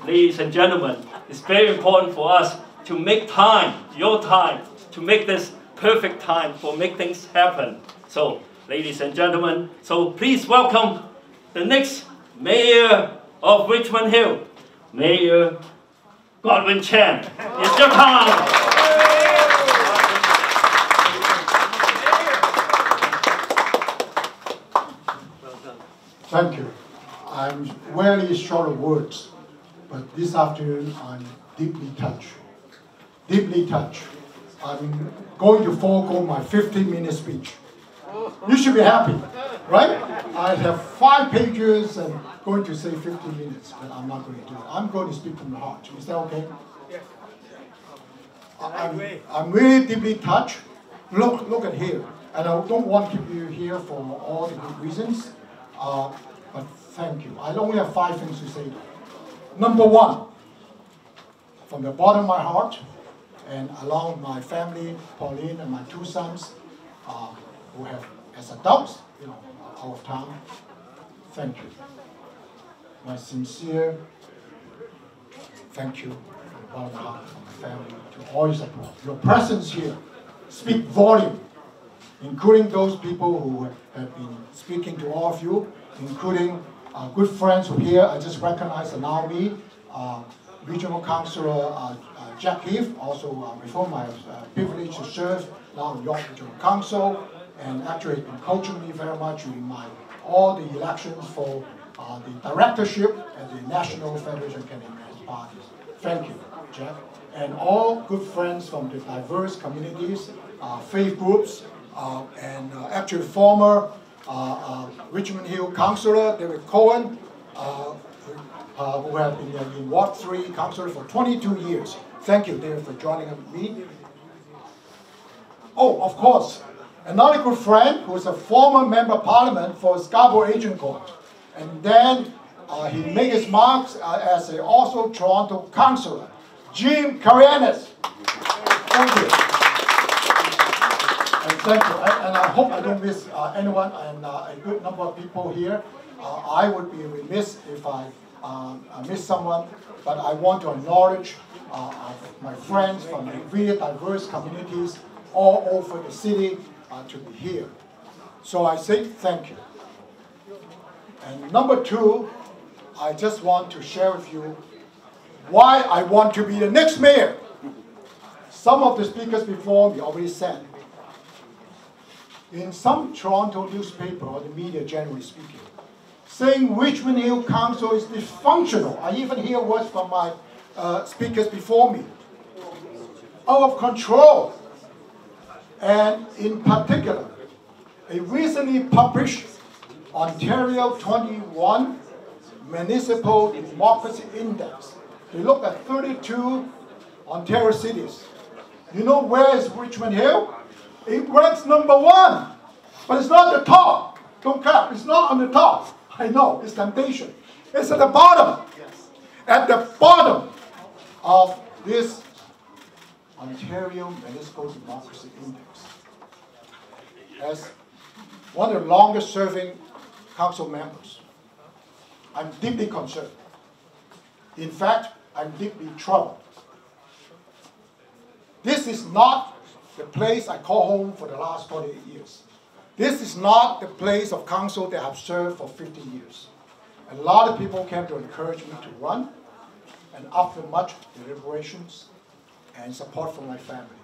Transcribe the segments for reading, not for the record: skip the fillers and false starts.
ladies and gentlemen, it's very important for us to make time, your time, to make this perfect time for make things happen. So, ladies and gentlemen, so please welcome the next Mayor of Richmond Hill, Mayor Godwin Chan. It's your time. Thank you. I'm really short of words, but this afternoon I'm deeply touched. Deeply touched. I'm going to forego my 15-minute speech. You should be happy, right? I have 5 pages and going to say 15 minutes, but I'm not going to do it. I'm going to speak from the heart. Is that okay? I'm really deeply touched. Look at here. And I don't want to keep you here for all the good reasons, but thank you. I only have 5 things to say. Number 1, from the bottom of my heart, and along with my family, Pauline and my 2 sons, who have, as adults, out of town, thank you. My sincere thank you from the bottom of my heart, from my family, to all your support. Your presence here speaks volume, including those people who have been speaking to all of you, including good friends who are here. I just recognize Naomi, Regional Councillor Jack Heath, also before my privilege to serve now in York Regional Council, and actually has been coaching me very much in all the elections for the directorship at the National Federation of Canadian Parties. Thank you, Jack. And all good friends from the diverse communities, faith groups, and actually former Richmond Hill Councillor David Cohen, who have been in Ward 3 Councillor for 22 years. Thank you, David, for joining me. Oh, of course, another good friend who is a former Member of Parliament for Scarborough Agincourt. And then he made his marks as a also Toronto Councillor, Jim Carianis. Thank you. And thank you. And I hope I don't miss anyone, and a good number of people here. I would be remiss if I miss someone, but I want to acknowledge my friends from the really diverse communities all over the city to be here. So I say thank you. And number 2, I just want to share with you why I want to be the next mayor. Some of the speakers before me already said, in some Toronto newspaper or the media generally speaking, saying Richmond Hill Council is dysfunctional. I even hear words from my speakers before me. Out of control. And in particular, a recently published Ontario 21 Municipal Democracy Index. They look at 32 Ontario cities. You know where is Richmond Hill? It ranks number 1, but it's not the top. Don't clap, it's not on the top. I know, it's temptation. It's at the bottom. Yes. At the bottom of this Ontario Municipal Democracy Index. As one of the longest serving council members, I'm deeply concerned. In fact, I'm deeply troubled. This is not the place I call home for the last 48 years. This is not the place of council that I've served for 50 years. A lot of people came to encourage me to run, and after much deliberations and support from my family,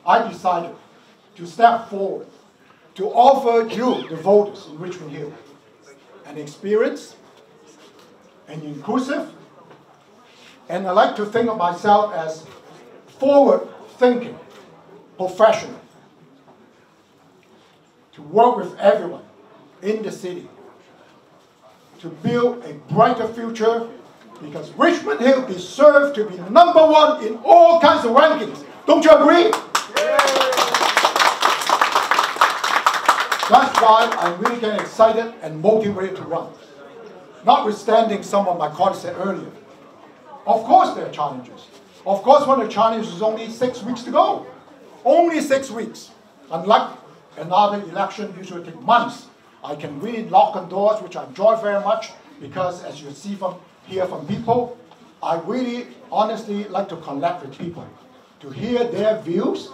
I decided to step forward to offer you, the voters in Richmond Hill, an experience, and inclusive, and I like to think of myself as forward-thinking professional, to work with everyone in the city to build a brighter future, because Richmond Hill deserves to be number 1 in all kinds of rankings. Don't you agree? That's why I'm really getting excited and motivated to run. Notwithstanding some of my colleagues said earlier. Of course there are challenges. Of course one of the challenges is only 6 weeks to go. Only 6 weeks. Unlike another election usually take months. I can really knock on doors, which I enjoy very much, because as you see from here from people, I really honestly like to connect with people, to hear their views,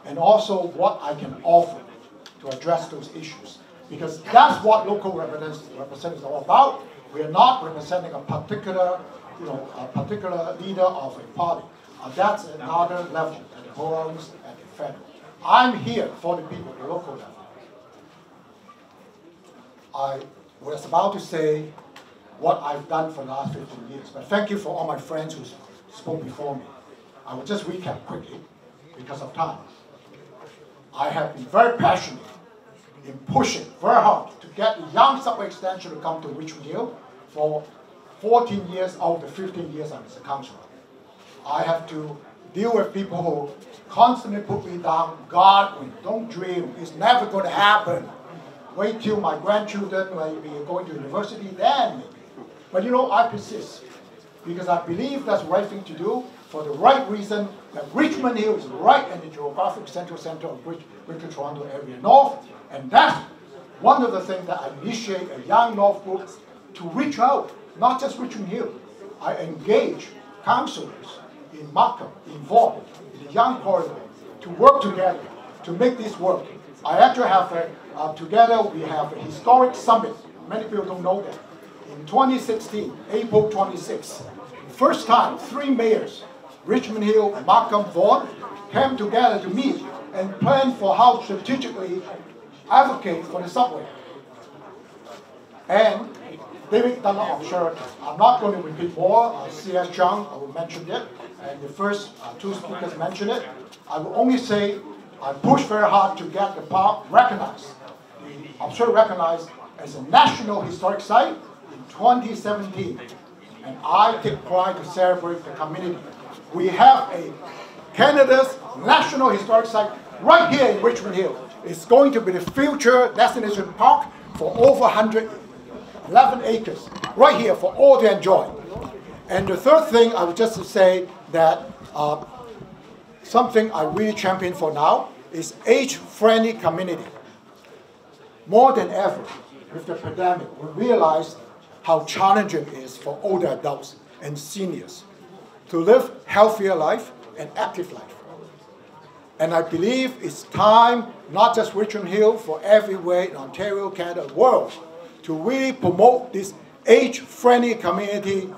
and also what I can offer to address those issues. Because that's what local representatives are all about. We are not representing a particular, a particular leader of a party. That's another level, at the province, at the federal. I'm here for the people at the local level. I was about to say what I've done for the last 15 years, but thank you for all my friends who spoke before me. I will just recap quickly because of time. I have been very passionate in pushing very hard to get the young subway extension to come to Richmond Hill for 14 years out of the 15 years I was a councillor. I have to deal with people who constantly put me down. God, don't dream. It's never going to happen. Wait till my grandchildren will be going to university, then maybe. But I persist because I believe that's the right thing to do for the right reason, that Richmond Hill is right in the geographic central center of Greater Toronto area north. And that's one of the things that I initiate a young North group to reach out, not just Richmond Hill. I engage councillors in Markham, in Vaughan, in the Young Corridor, to work together, to make this work. I actually have, together we have a historic summit. Many people don't know that. In 2016, April 26, first time, 3 mayors, Richmond Hill, Markham, Vaughan, came together to meet and plan for how strategically advocate for the subway. And David Dunlop of Sheraton. I'm not going to repeat more. C.S. Chung will mention it, and the first 2 speakers mentioned it. I will only say I pushed very hard to get the park recognized, the observatory recognized as a National Historic Site in 2017. And I take pride to celebrate the community. We have a Canada's National Historic Site right here in Richmond Hill. It's going to be the future destination park for over 111 acres, right here for all to enjoy. And the third thing, I would just say that something I really champion for now is age-friendly community. More than ever, with the pandemic, we realized how challenging it is for older adults and seniors to live healthier life and active life. And I believe it's time, not just Richmond Hill, for everywhere in Ontario, Canada, world, to really promote this age-friendly community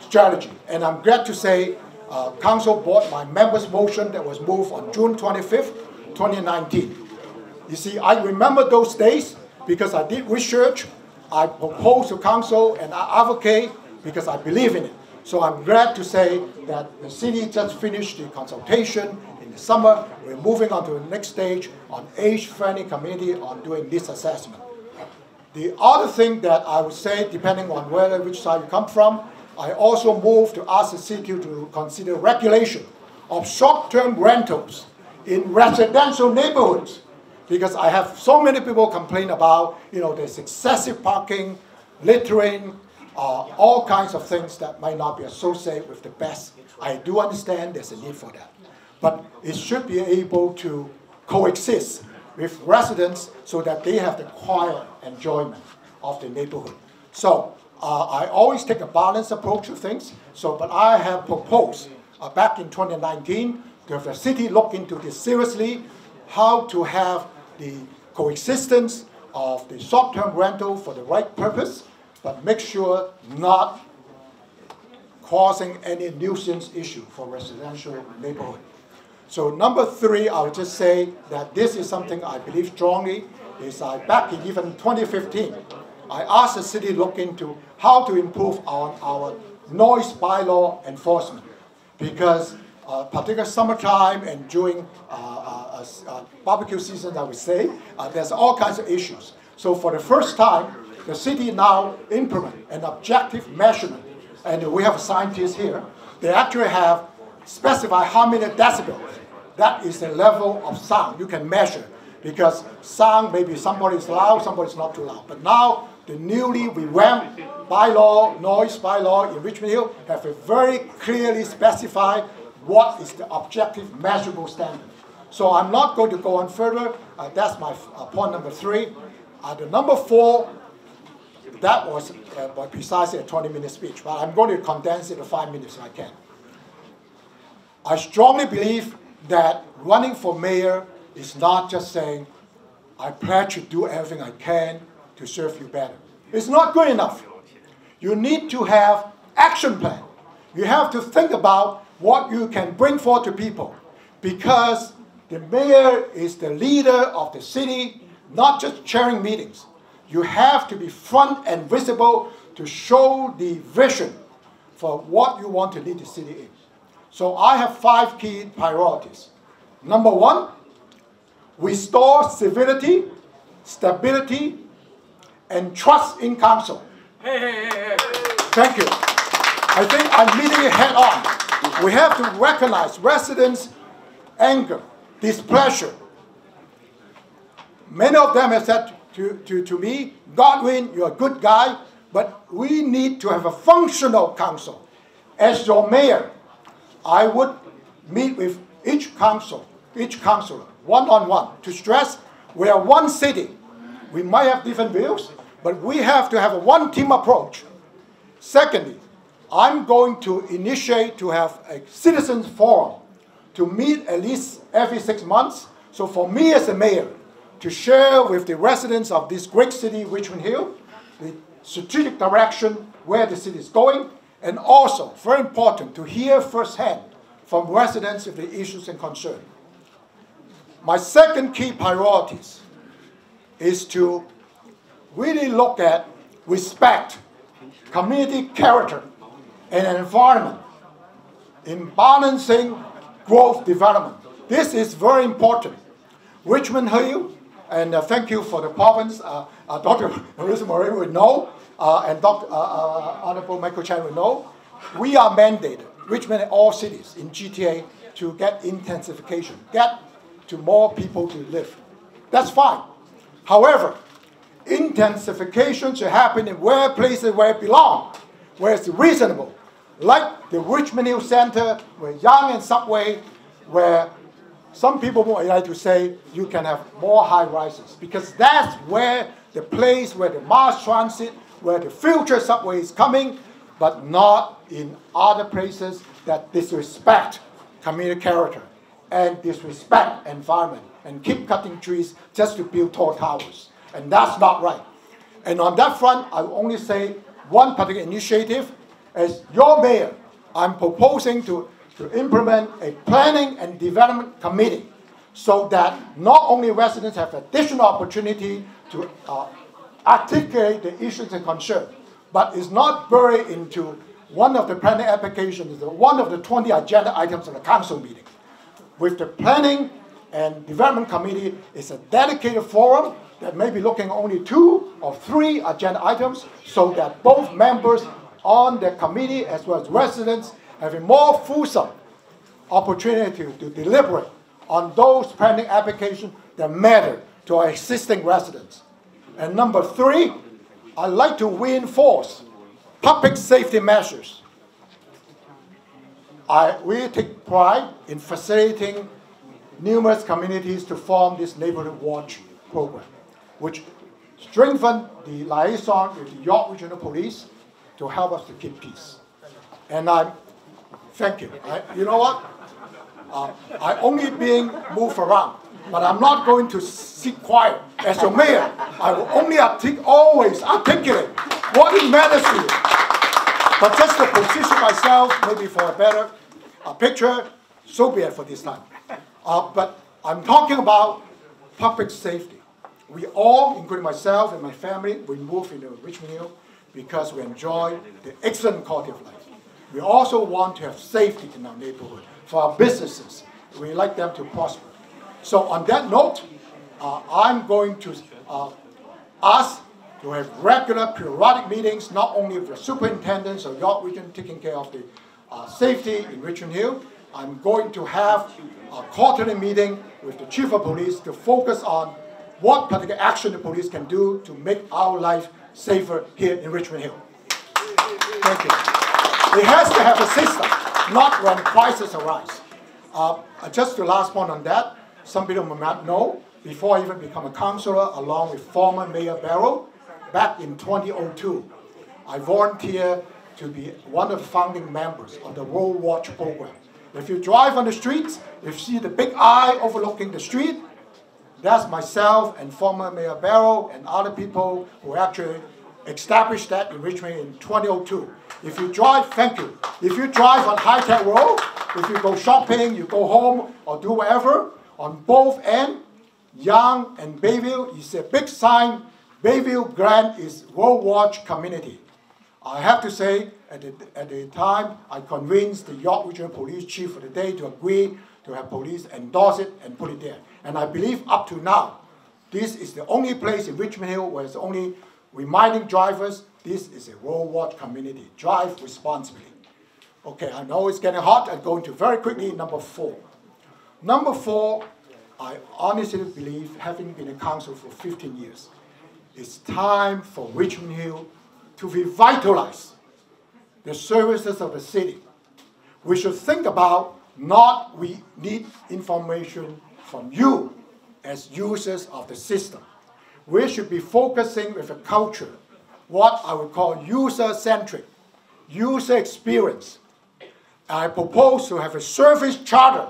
strategy. And I'm glad to say Council bought my members' motion that was moved on June 25th, 2019. You see, I remember those days because I did research, I proposed to Council, and I advocate because I believe in it. So I'm glad to say that the city just finished the consultation in the summer. We're moving on to the next stage on age-friendly community on doing this assessment. The other thing that I would say, depending on which side you come from, I also moved to ask the city to consider regulation of short-term rentals in residential neighborhoods, because I have so many people complain about, there's excessive parking, littering, all kinds of things that might not be associated with the best. I do understand there's a need for that. But it should be able to coexist with residents so that they have the quiet enjoyment of the neighborhood. So I always take a balanced approach to things. But I have proposed back in 2019 to have the city look into this seriously, how to have the coexistence of the short-term rental for the right purpose, but make sure not causing any nuisance issue for residential neighborhood. So number 3, I would just say that this is something I believe strongly, is back in even 2015, I asked the city to look into how to improve on our noise bylaw enforcement, because particularly summertime and during barbecue season, I would say, there's all kinds of issues. So for the first time, the city now implement an objective measurement, and we have scientists here. They actually have specified how many decibels. That is the level of sound you can measure, because sound, maybe somebody is loud, somebody is not too loud. But now the newly revamped bylaw, noise bylaw in Richmond Hill have a very clearly specified what is the objective measurable standard. So I'm not going to go on further. That's my point number 3. The number 4, that was precisely a 20-minute speech, but I'm going to condense it to 5 minutes if I can. I strongly believe that running for mayor is not just saying, I pledge to do everything I can to serve you better. It's not good enough. You need to have action plan. You have to think about what you can bring forth to people, because the mayor is the leader of the city, not just chairing meetings. You have to be front and visible to show the vision for what you want to lead the city in. So I have 5 key priorities. Number 1, restore civility, stability, and trust in council. Thank you. I think I'm meeting it head on. We have to recognize residents' anger, displeasure. Many of them have said to me, Godwin, you're a good guy, but we need to have a functional council. As your mayor, I would meet with each councillor, one-on-one, to stress we are one city. We might have different views, but we have to have a one-team approach. Secondly, I'm going to initiate to have a citizens forum to meet at least every 6 months. So for me as a mayor, to share with the residents of this great city, Richmond Hill, the strategic direction where the city is going, and also, very important, to hear firsthand from residents of the issues and concerns. My second key priorities is to really look at respect, community character, and an environment in balancing growth development. This is very important. Richmond Hill, and thank you for the province, Dr. Marisa Moreira would know, and Dr. Honorable Michael Chan would know, we are mandated, Richmond and all cities in GTA, to get intensification, get to more people to live. That's fine. However, intensification should happen in places where it belongs, where it's reasonable, like the Richmond Hill Center, where Yonge and Subway, where some people would like to say you can have more high rises, because that's where the place where the mass transit, where the future subway is coming, but not in other places that disrespect community character and disrespect environment and keep cutting trees just to build tall towers. And that's not right. And on that front, I will only say one particular initiative. As your mayor, I'm proposing to implement a planning and development committee so that not only residents have additional opportunity to articulate the issues and concerns, but is not buried into one of the planning applications, one of the 20 agenda items of the council meeting. With the planning and development committee, it's a dedicated forum that may be looking at only 2 or 3 agenda items, so that both members on the committee as well as residents have a more fulsome opportunity to deliberate on those planning applications that matter to our existing residents. And number 3, I'd like to reinforce public safety measures. We take pride in facilitating numerous communities to form this neighborhood watch program, which strengthen the liaison with the York Regional Police to help us to keep peace. And thank you. You know what? I'm only being moved around, but I'm not going to sit quiet. As your mayor, I will only always articulate what it matters to you. But just to position myself, maybe for a better picture, so be it for this time. But I'm talking about public safety. We all, including myself and my family, we moved into Richmond Hill because we enjoy the excellent quality of life. We also want to have safety in our neighborhood. For our businesses, we like them to prosper. So on that note, I'm going to ask to have regular periodic meetings, not only with the superintendents of York Region taking care of the safety in Richmond Hill. I'm going to have a quarterly meeting with the chief of police to focus on what particular action the police can do to make our life safer here in Richmond Hill. Thank you. It has to have a system, not when crises arise. Just the last point on that, some people may not know, before I even become a councillor, along with former Mayor Barrow, back in 2002, I volunteered to be one of the founding members of the Road Watch program. If you drive on the streets, if you see the big eye overlooking the street, that's myself and former Mayor Barrow and other people who actually established that in Richmond in 2002. If you drive, thank you. If you drive on High Tech Road, if you go shopping, you go home or do whatever, on both ends, Yonge and Bayview, you see a big sign, Bayview Grand is Road Watch Community. I have to say, at the time, I convinced the York Regional Police Chief for the day to agree to have police endorse it and put it there. And I believe up to now, this is the only place in Richmond Hill where it's only reminding drivers, this is a Road Watch community. Drive responsibly. Okay, I know it's getting hot. I'm going to very quickly number 4. Number 4, I honestly believe, having been a council for 15 years, it's time for Richmond Hill to revitalize the services of the city. We should think about not we need information from you as users of the system. We should be focusing with a culture, what I would call user-centric, user experience. I propose to have a service charter.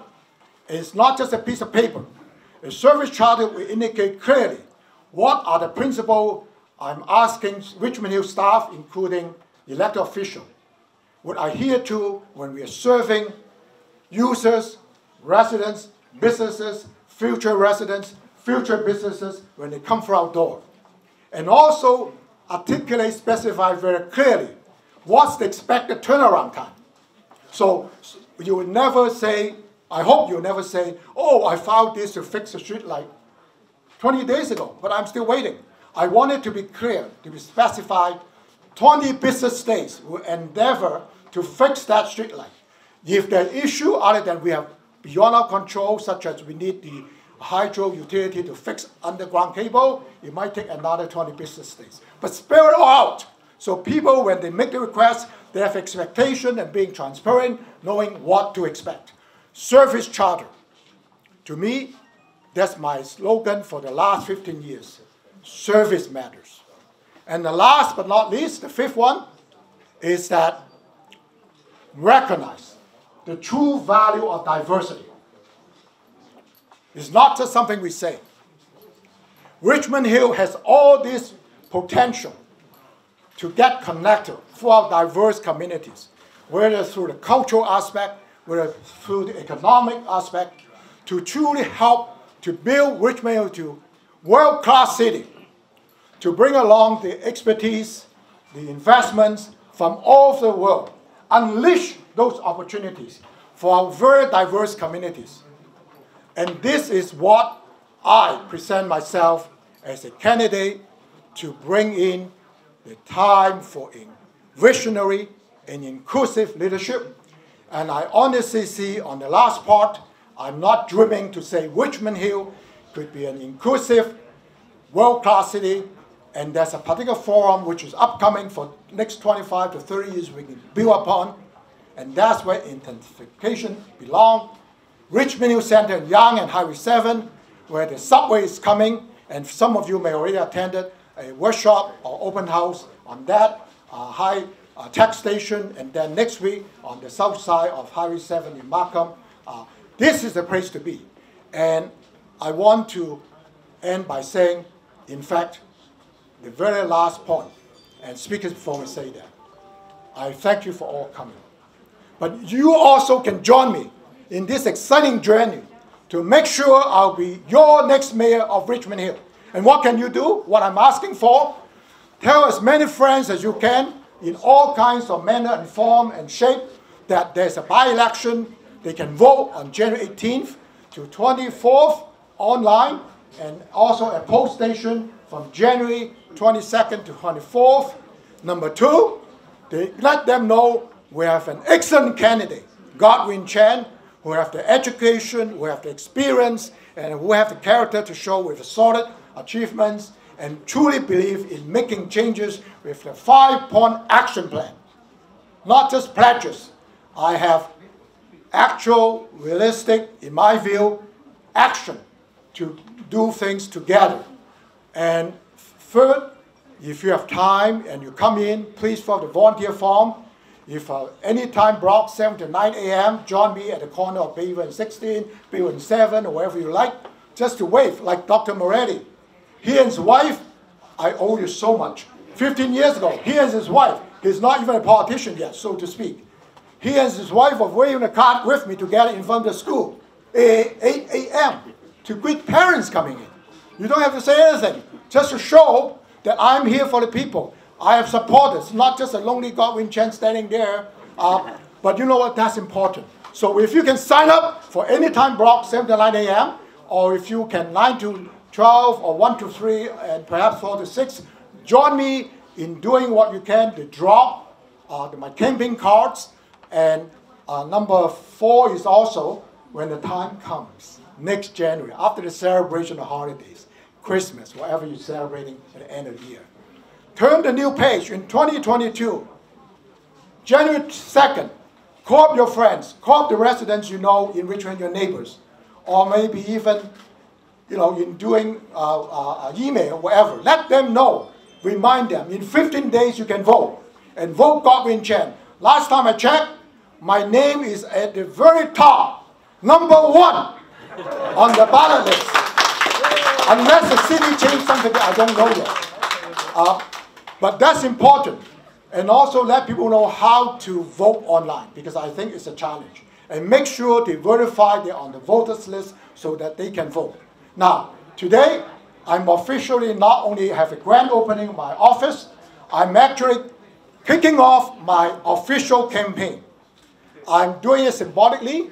It's not just a piece of paper. A service charter will indicate clearly what are the principles I'm asking Richmond Hill staff, including elected officials, would adhere to when we are serving users, residents, businesses, future residents, future businesses when they come through our door. And also articulate, specify very clearly what's the expected turnaround time. So you would never say, I hope you'll never say, oh, I filed this to fix the street light 20 days ago, but I'm still waiting. I want it to be clear, to be specified, 20 business days will endeavor to fix that street light. If there's an issue other than we have beyond our control, such as we need the hydro utility to fix underground cable, it might take another 20 business days. But spell it all out. So people, when they make the request, they have expectation and being transparent, knowing what to expect. Service charter. To me, that's my slogan for the last 15 years. Service matters. And the last but not least, the 5th one, is that recognize the true value of diversity. It's not just something we say. Richmond Hill has all this potential to get connected throughout diverse communities, whether through the cultural aspect, whether through the economic aspect, to truly help to build Richmond Hill to world-class city, to bring along the expertise, the investments from all over the world, unleash those opportunities for our very diverse communities. And this is what I present myself as a candidate to bring in the time for visionary and inclusive leadership. And I honestly see on the last part, I'm not dreaming to say Richmond Hill could be an inclusive, world-class city, and there's a particular forum which is upcoming for next 25 to 30 years we can build upon, and that's where intensification belongs. Richmond Hill Center in Yonge and Highway 7, where the subway is coming, and some of you may already attended a workshop or open house on that high tech station, and then next week on the south side of Highway 7 in Markham. This is the place to be. And I want to end by saying, in fact, the very last point, and speakers before we say that, I thank you for all coming. But you also can join me in this exciting journey to make sure I'll be your next mayor of Richmond Hill. And what can you do? What I'm asking for, tell as many friends as you can in all kinds of manner and form and shape that there's a by-election. They can vote on January 18th to 24th online, and also a poll station from January 22nd to 24th. Number 2, they let them know we have an excellent candidate, Godwin Chan, who have the education, who have the experience, and who have the character to show with solid achievements, and truly believe in making changes with the 5-point action plan. Not just pledges. I have actual, realistic, in my view, action to do things together. And third, if you have time and you come in, please fill the volunteer form. If any time block, 7 to 9 a.m., join me at the corner of Bayview and 16, Bayview and 7, or wherever you like, just to wave, like Dr. Moretti. He and his wife, I owe you so much. 15 years ago, he and his wife, he's not even a politician yet, so to speak. He and his wife were waving a card with me together in front of the school, 8 a.m., to greet parents coming in. You don't have to say anything, just to show that I'm here for the people. I have supporters, not just a lonely Godwin Chen standing there, but you know what, that's important. So if you can sign up for any time block, 7 to 9 a.m., or if you can 9 to 12, or 1 to 3, and perhaps 4 to 6, join me in doing what you can to draw my campaign cards. And number 4 is also when the time comes, next January, after the celebration of holidays, Christmas, whatever you're celebrating at the end of the year. Turn the new page in 2022. January 2nd, call up your friends, call up the residents you know in Richmond, your neighbors, or maybe even, in doing email, whatever. Let them know. Remind them. In 15 days, you can vote. And vote Godwin Chen. Last time I checked, my name is at the very top, number 1 on the ballot list. Unless the city changed something that I don't know yet. But that's important. And also let people know how to vote online, because I think it's a challenge. And make sure they verify they're on the voters list so that they can vote. Now, today, I'm officially not only have a grand opening of my office, I'm actually kicking off my official campaign. I'm doing it symbolically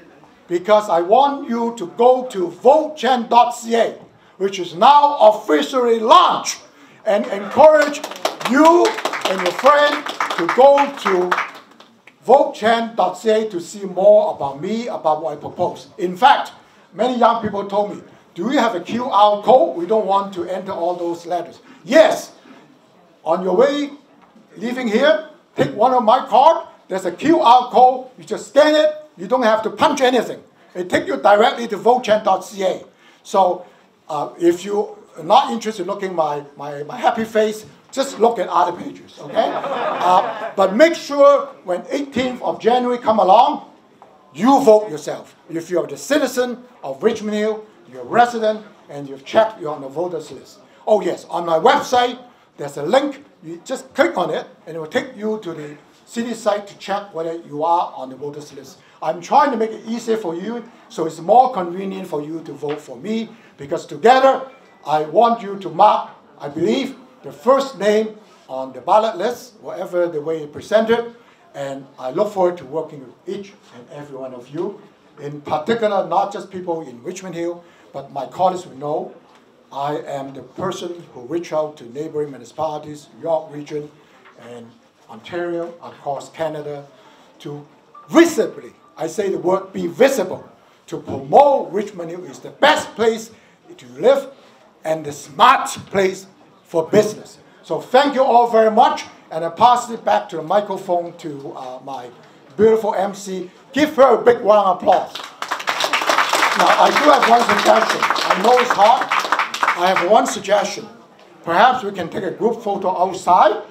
because I want you to go to votechen.ca, which is now officially launched, and encourage you and your friend to go to votechen.ca to see more about me, about what I propose. In fact, many young people told me, do you have a QR code? We don't want to enter all those letters. Yes. On your way, leaving here, take one of my cards. There's a QR code. You just scan it. You don't have to punch anything. It takes you directly to votechen.ca. So if you're not interested in looking at my happy face, just look at other pages, okay? But make sure when 18th of January come along, you vote yourself. If you're the citizen of Richmond Hill, you're a resident, and you've checked you're on the voters list. Oh yes, on my website, there's a link. You just click on it, and it will take you to the city site to check whether you are on the voters list. I'm trying to make it easier for you, so it's more convenient for you to vote for me, because together, I want you to mark, I believe, the first name on the ballot list, whatever the way it's presented, and I look forward to working with each and every one of you. In particular, not just people in Richmond Hill, but my colleagues will know I am the person who reach out to neighboring municipalities, York region, and Ontario, across Canada, to visibly, I say the word be visible, to promote Richmond Hill is the best place to live and the smart place for business. So thank you all very much, and I pass it back to the microphone to my beautiful MC. Give her a big round of applause. Now, I do have one suggestion. I know it's hard. I have one suggestion. Perhaps we can take a group photo outside.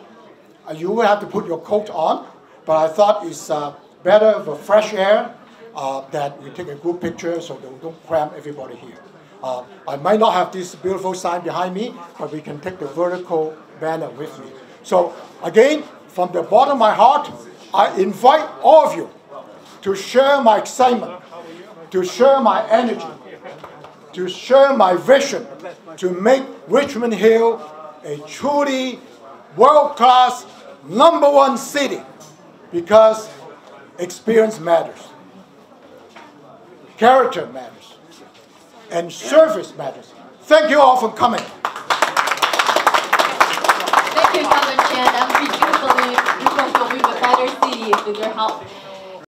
You will have to put your coat on, but I thought it's better for fresh air that we take a group picture so that we don't cram everybody here. I might not have this beautiful sign behind me, but we can take the vertical banner with me. So again, from the bottom of my heart, I invite all of you to share my excitement, to share my energy, to share my vision, to make Richmond Hill a truly world-class #1 city, because experience matters, character matters, and service matters. Thank you all for coming. Thank you, Governor Chen. I'm beautifully, we will build a better city with your help.